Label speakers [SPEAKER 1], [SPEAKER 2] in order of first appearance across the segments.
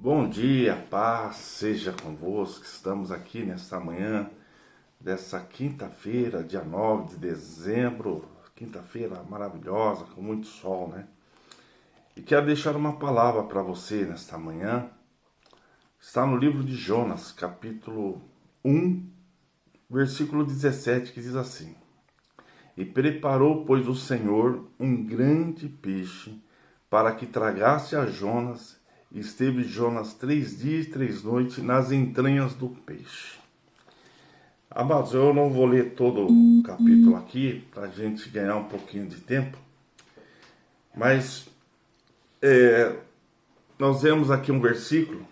[SPEAKER 1] Bom dia, paz seja convosco. Estamos aqui nesta manhã dessa quinta-feira, dia 9 de dezembro, quinta-feira maravilhosa, com muito sol, né? E quero deixar uma palavra para você nesta manhã. Está no livro de Jonas, capítulo 1, versículo 17, que diz assim: E preparou, pois, o Senhor um grande peixe para que tragasse a Jonas. E esteve Jonas 3 dias e 3 noites nas entranhas do peixe. Amados, eu não vou ler todo o capítulo aqui, para a gente ganhar um pouquinho de tempo. Mas nós vemos aqui um versículo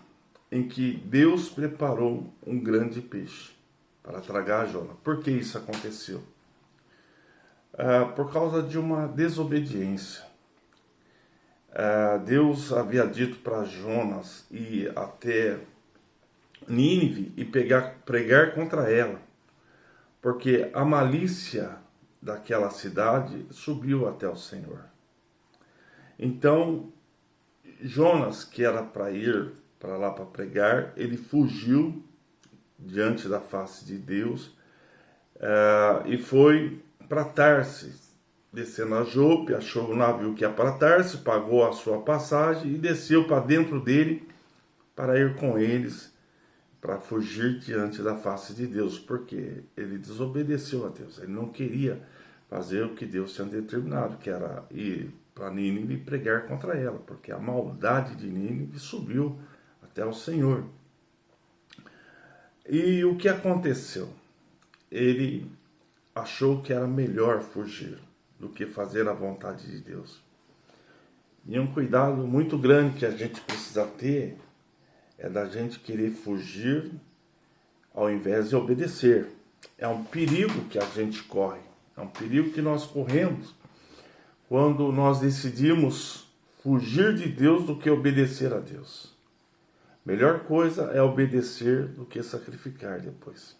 [SPEAKER 1] em que Deus preparou um grande peixe para tragar a Jonas. Por que isso aconteceu? Por causa de uma desobediência. Deus havia dito para Jonas ir até Nínive e pregar contra ela, porque a malícia daquela cidade subiu até o Senhor. Então, Jonas, que era para ir para lá para pregar, ele fugiu diante da face de Deus e foi para Tarsis. Descendo a Jope, achou o navio que ia para Tarsis, pagou a sua passagem e desceu para dentro dele para ir com eles, para fugir diante da face de Deus, porque ele desobedeceu a Deus. Ele não queria fazer o que Deus tinha determinado, que era ir para Nínive e pregar contra ela, porque a maldade de Nínive subiu até o Senhor. E o que aconteceu? Ele achou que era melhor fugir do que fazer a vontade de Deus. E um cuidado muito grande que a gente precisa ter é da gente querer fugir ao invés de obedecer. É um perigo que a gente corre, é um perigo que nós corremos quando nós decidimos fugir de Deus do que obedecer a Deus. Melhor coisa é obedecer do que sacrificar depois.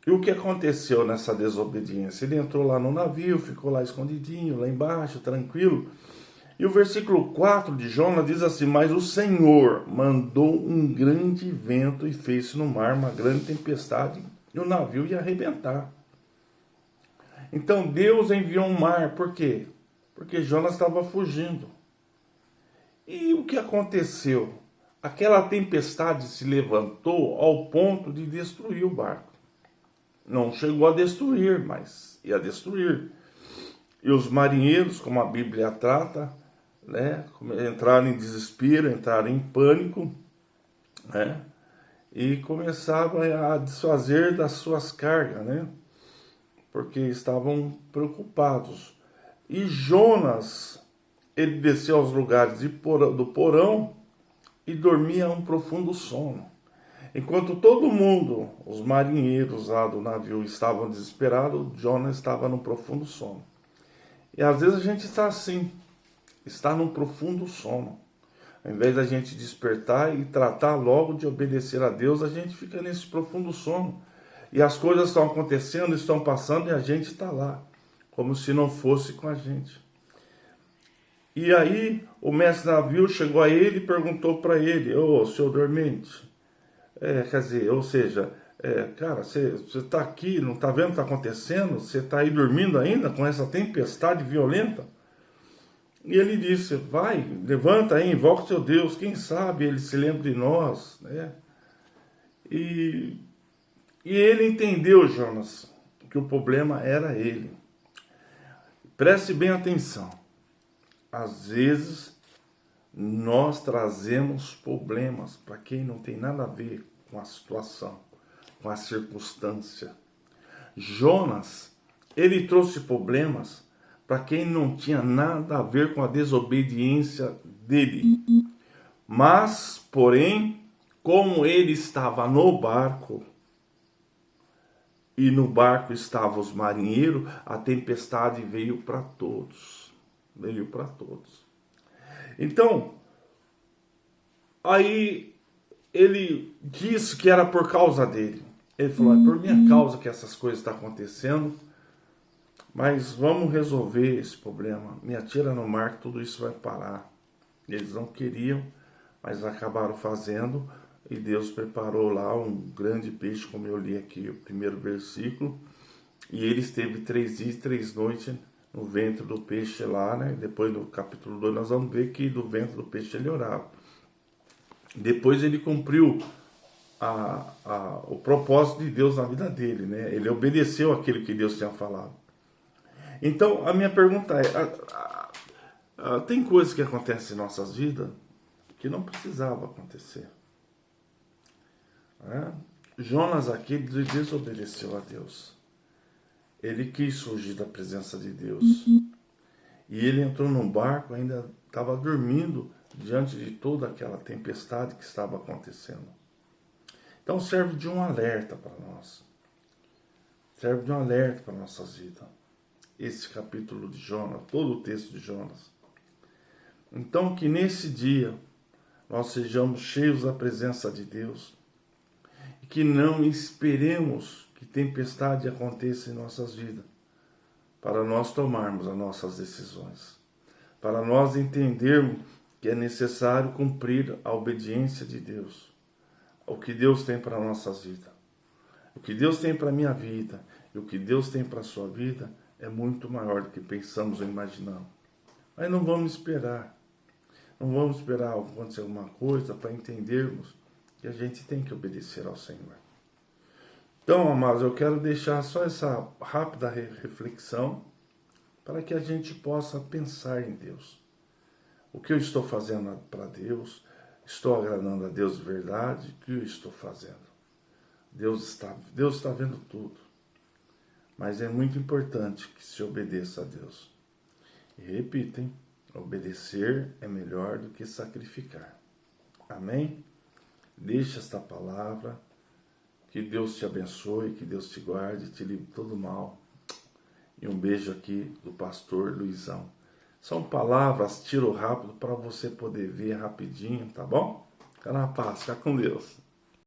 [SPEAKER 1] E o que aconteceu nessa desobediência? Ele entrou lá no navio, ficou lá escondidinho, lá embaixo, tranquilo. E o versículo 4 de Jonas diz assim: Mas o Senhor mandou um grande vento e fez no mar uma grande tempestade, e o navio ia arrebentar. Então Deus enviou um mar, por quê? Porque Jonas estava fugindo. E o que aconteceu? Aquela tempestade se levantou ao ponto de destruir o barco. Não chegou a destruir, mas ia destruir. E os marinheiros, como a Bíblia trata, né, entraram em desespero, entraram em pânico, né, e começavam a desfazer das suas cargas, né, porque estavam preocupados. E Jonas, ele desceu aos lugares do porão e dormia um profundo sono. Enquanto todo mundo, os marinheiros lá do navio, estavam desesperados, Jonas estava num profundo sono. E às vezes a gente está assim, está num profundo sono. Ao invés da gente despertar e tratar logo de obedecer a Deus, a gente fica nesse profundo sono. E as coisas estão acontecendo, estão passando e a gente está lá, como se não fosse com a gente. E aí o mestre navio chegou a ele e perguntou para ele: Ô, senhor dormente, quer dizer, ou seja, cara, você está aqui, não está vendo o que está acontecendo? Você está aí dormindo ainda com essa tempestade violenta? E ele disse: vai, levanta aí, invoca o seu Deus, quem sabe ele se lembra de nós, né? E ele entendeu, Jonas, que o problema era ele. Preste bem atenção. Às vezes nós trazemos problemas para quem não tem nada a ver com a situação, com a circunstância. Jonas, ele trouxe problemas para quem não tinha nada a ver com a desobediência dele. Mas, porém, como ele estava no barco, e no barco estavam os marinheiros, a tempestade veio para todos. Veio para todos. Então, aí ele disse que era por causa dele. Ele falou: é por minha causa que essas coisas estão acontecendo, mas vamos resolver esse problema. Me atira no mar que tudo isso vai parar. Eles não queriam, mas acabaram fazendo e Deus preparou lá um grande peixe, como eu li aqui o primeiro versículo, e ele esteve 3 dias e 3 noites no ventre do peixe lá, né? Depois no capítulo 2 nós vamos ver que do ventre do peixe ele orava. Depois ele cumpriu o propósito de Deus na vida dele, né? Ele obedeceu aquilo que Deus tinha falado. Então a minha pergunta é, tem coisas que acontecem em nossas vidas que não precisava acontecer, né? Jonas aqui desobedeceu a Deus. Ele quis fugir da presença de Deus. E ele entrou num barco, ainda estava dormindo diante de toda aquela tempestade que estava acontecendo. Então serve de um alerta para nós. Serve de um alerta para nossas vidas. Esse capítulo de Jonas, todo o texto de Jonas. Então que nesse dia nós sejamos cheios da presença de Deus e que não esperemos que tempestade aconteça em nossas vidas para nós tomarmos as nossas decisões, para nós entendermos que é necessário cumprir a obediência de Deus, o que Deus tem para nossas vidas. O que Deus tem para a minha vida e o que Deus tem para a sua vida é muito maior do que pensamos ou imaginamos. Mas não vamos esperar. Não vamos esperar acontecer alguma coisa para entendermos que a gente tem que obedecer ao Senhor. Então, amados, eu quero deixar só essa rápida reflexão para que a gente possa pensar em Deus. O que eu estou fazendo para Deus? Estou agradando a Deus de verdade? O que eu estou fazendo? Deus está vendo tudo. Mas é muito importante que se obedeça a Deus. E repitem, obedecer é melhor do que sacrificar. Amém? Deixa esta palavra. Que Deus te abençoe, que Deus te guarde, te livre de todo mal. E um beijo aqui do pastor Luizão. São palavras, tiro rápido para você poder ver rapidinho, tá bom? Fica na paz, fica com Deus.